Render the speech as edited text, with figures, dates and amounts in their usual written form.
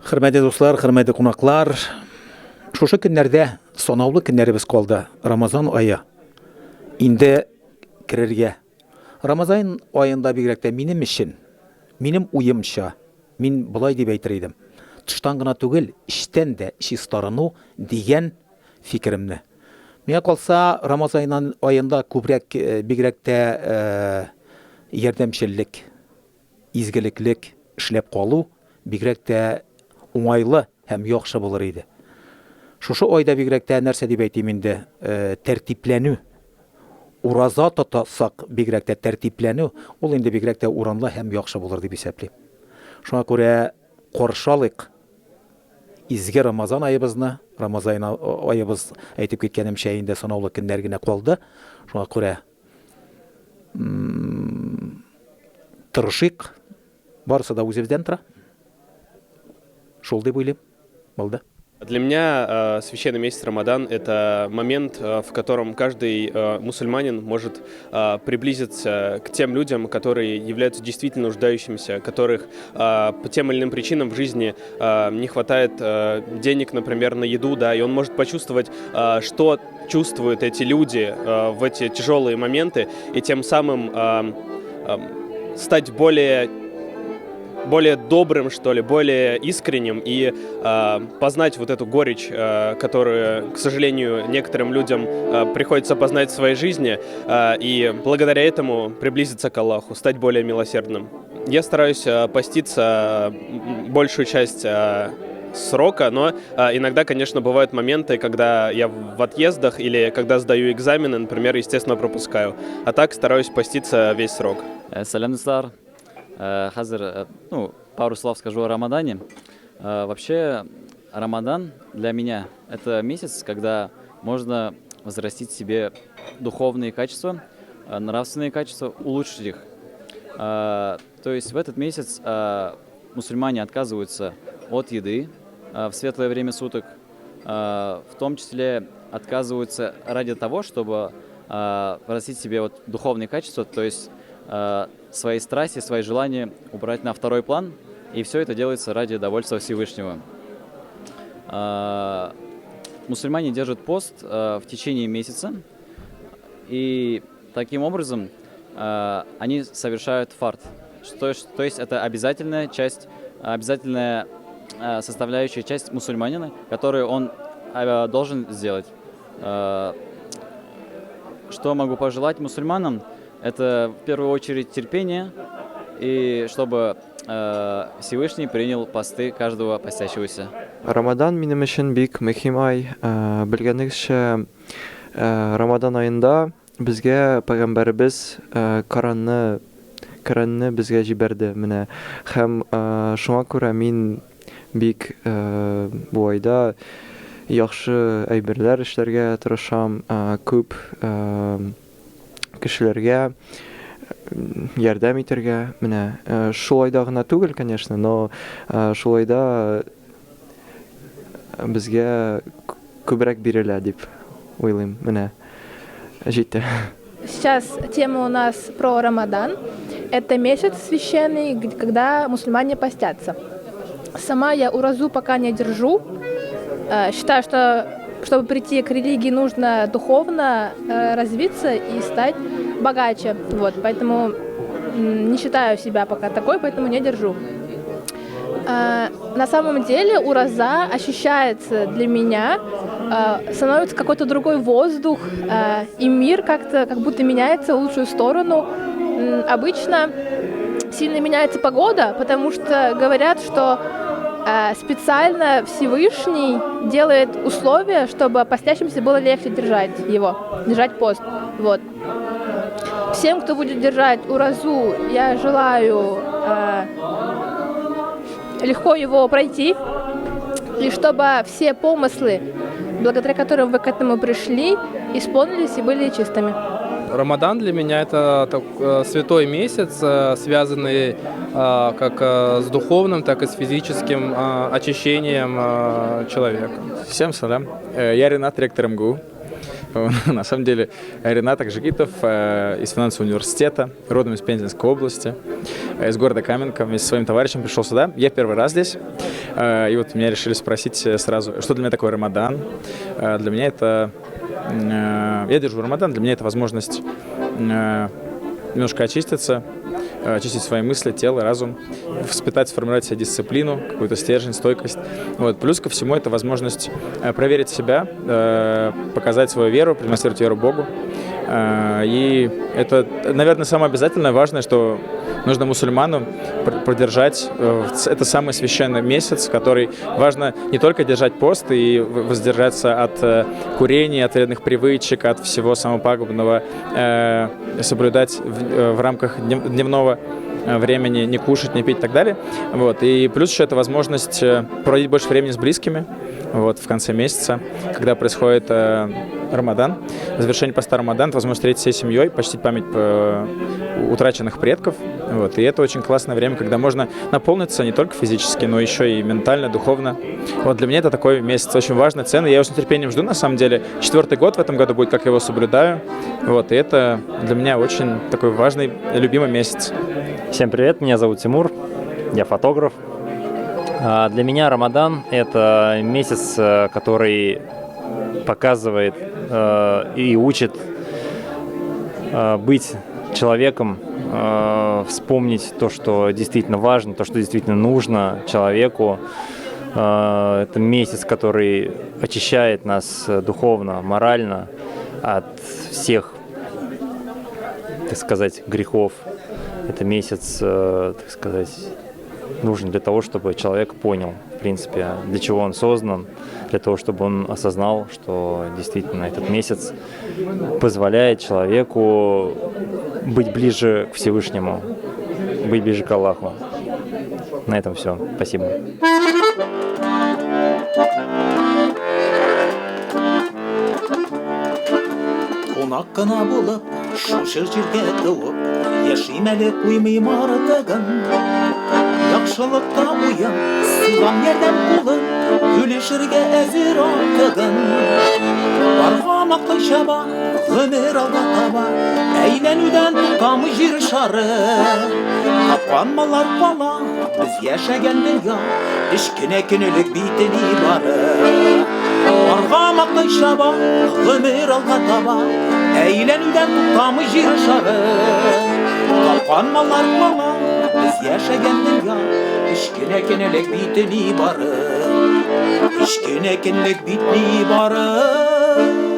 Хөрмәтле дуслар, хөрмәтле кунаклар, шушы көннәрдә санаулы көннәребез калды. Рамазан ае инде керергә. Рамазан аенда бигрәк тә минем өчен, минем уемча, мин болай дип әйтер идем. Тыштан гына түгел, эчтән дә чистарыну дигән фикеремне. Миңа калса, Рамазан аенда күбрәк бигрәк тә ярдәмчеллек, изгелеклек эшләп калу бигрәк тә уңайлы һәм яхшы булыр иде. Шушы айда бигрәк тә нәрсә дип әйтим инде, тәртипләнү. Ураза тотасак бигрәк тә тәртипләнү, ул инде бигрәк тә уранлы һәм яхшы булыр дип исәплим. Шуңа күрә каршалык изге Рамазан аебызны, Рамазан аебыз әйтеп киткәнемчә инде санаулы көннәр генә калды. Шуңа күрә тырышыйк, барысы да үзебездән тора. Шул дип уйлыйм. Булды. Для меня священный месяц Рамадан – это момент, в котором каждый мусульманин может приблизиться к тем людям, которые являются действительно нуждающимися, которых по тем или иным причинам в жизни не хватает денег, например, на еду, да, и он может почувствовать, что чувствуют эти люди в эти тяжелые моменты, и тем самым стать более добрым, что ли, более искренним и познать вот эту горечь, которую, к сожалению, некоторым людям приходится познать в своей жизни, и благодаря этому приблизиться к Аллаху, стать более милосердным. Я стараюсь поститься большую часть срока, но иногда, конечно, бывают моменты, когда я в отъездах или когда сдаю экзамены, например, естественно, пропускаю. А так стараюсь поститься весь срок. Салям, Нустар. Хазер, пару слов скажу о Рамадане. Вообще, Рамадан для меня – это месяц, когда можно возрастить себе духовные качества, нравственные качества, улучшить их. То есть в этот месяц мусульмане отказываются от еды в светлое время суток, в том числе отказываются ради того, чтобы возрастить себе духовные качества, то есть свои страсти, свои желания убрать на второй план, и все это делается ради довольства Всевышнего. Мусульмане держат пост в течение месяца, и таким образом они совершают фард, то есть это обязательная составляющая часть мусульманина, которую он должен сделать. Что могу пожелать мусульманам? Это в первую очередь терпение, и чтобы Всевышний принял посты каждого постящегося. Рамадан минем өчен бик мөһим ай. Белгәнегезчә, Рамадан аенда безгә Пәйгамбәрбез Коранны безгә җибәрде. Менә һәм шуңа күрә мин бик бу айда яхшы әйберләр эшләргә тырышам, күп кешеләргә ярдәм итәргә. Менә шул айда гына түгел, конечно, но шул айда безгә күбрәк бирелә дип уйлыйм. Менә җитте. Сейчас тема у нас про Рамадан. Это месяц священный, когда мусульмане постятся. Сама я уразу пока не держу. Считаю, что чтобы прийти к религии, нужно духовно развиться и стать богаче. Поэтому не считаю себя пока такой, поэтому не держу. На самом деле ураза ощущается для меня, становится какой-то другой воздух, и мир как будто меняется в лучшую сторону. Обычно сильно меняется погода, потому что говорят, что специально Всевышний делает условия, чтобы постящимся было легче держать пост. Всем, кто будет держать уразу, я желаю легко его пройти, и чтобы все помыслы, благодаря которым вы к этому пришли, исполнились и были чистыми. Рамадан для меня это святой месяц, связанный как с духовным, так и с физическим очищением человека. Всем салам. Я Ренат, ректор МГУ. На самом деле, Ренат Акжигитов из финансового университета, родом из Пензенской области, из города Каменка, вместе со своим товарищем пришел сюда. Я первый раз здесь. И вот меня решили спросить сразу, что для меня такое Рамадан. Для меня это... Я держу Рамадан, для меня это возможность немножко очиститься, очистить свои мысли, тело, разум, воспитать, сформировать себе дисциплину, какую-то стержень, стойкость. Вот. Плюс ко всему это возможность проверить себя, показать свою веру, продемонстрировать веру Богу. И это, наверное, самое обязательное, важное, что нужно мусульману продержать. Это самый священный месяц, который важно не только держать пост и воздержаться от курения, от вредных привычек, от всего самого пагубного, соблюдать в рамках дневного времени, не кушать, не пить и так далее. Вот. И плюс еще это возможность проводить больше времени с близкими вот, в конце месяца, когда происходит Рамадан, завершение поста Рамадан, возможность встретиться всей семьей, почтить память утраченных предков. Вот. И это очень классное время, когда можно наполниться не только физически, но еще и ментально, духовно. Вот для меня это такой месяц очень важный, ценный. Я его с нетерпением жду, на самом деле. 4-й год в этом году будет, как я его соблюдаю. Вот. И это для меня очень такой важный, любимый месяц. Всем привет, меня зовут Тимур, я фотограф. Для меня Рамадан – это месяц, который показывает и учит быть человеком, вспомнить то, что действительно важно, то, что действительно нужно человеку. Это месяц, который очищает нас духовно, морально от всех, так сказать, грехов. Это месяц, так сказать, нужен для того, чтобы человек понял, в принципе, для чего он создан, для того, чтобы он осознал, что действительно этот месяц позволяет человеку быть ближе к Всевышнему, быть ближе к Аллаху. На этом все. Спасибо. Қонақ қана болып, шушы жерге туып, яшимәлі қоймайым артығын. Яқшылықта ұйым, сыйлам ерден қолын, өлешірге әзір артығын. Барғамақтай шаба, өмір алға таба, әйленуден тұтамы жер шары. Тапқанмалар бала, біз яшәген дүния, ішкіне күнілік бейтіні бары. Барғамақтай шаба, өмір алға таба, әйленуден тұтамы жер шары. Тапқанмалар бала, biz yaşayan dünya, işkine kenelik bitini barı, işkine kenelik bitini barı.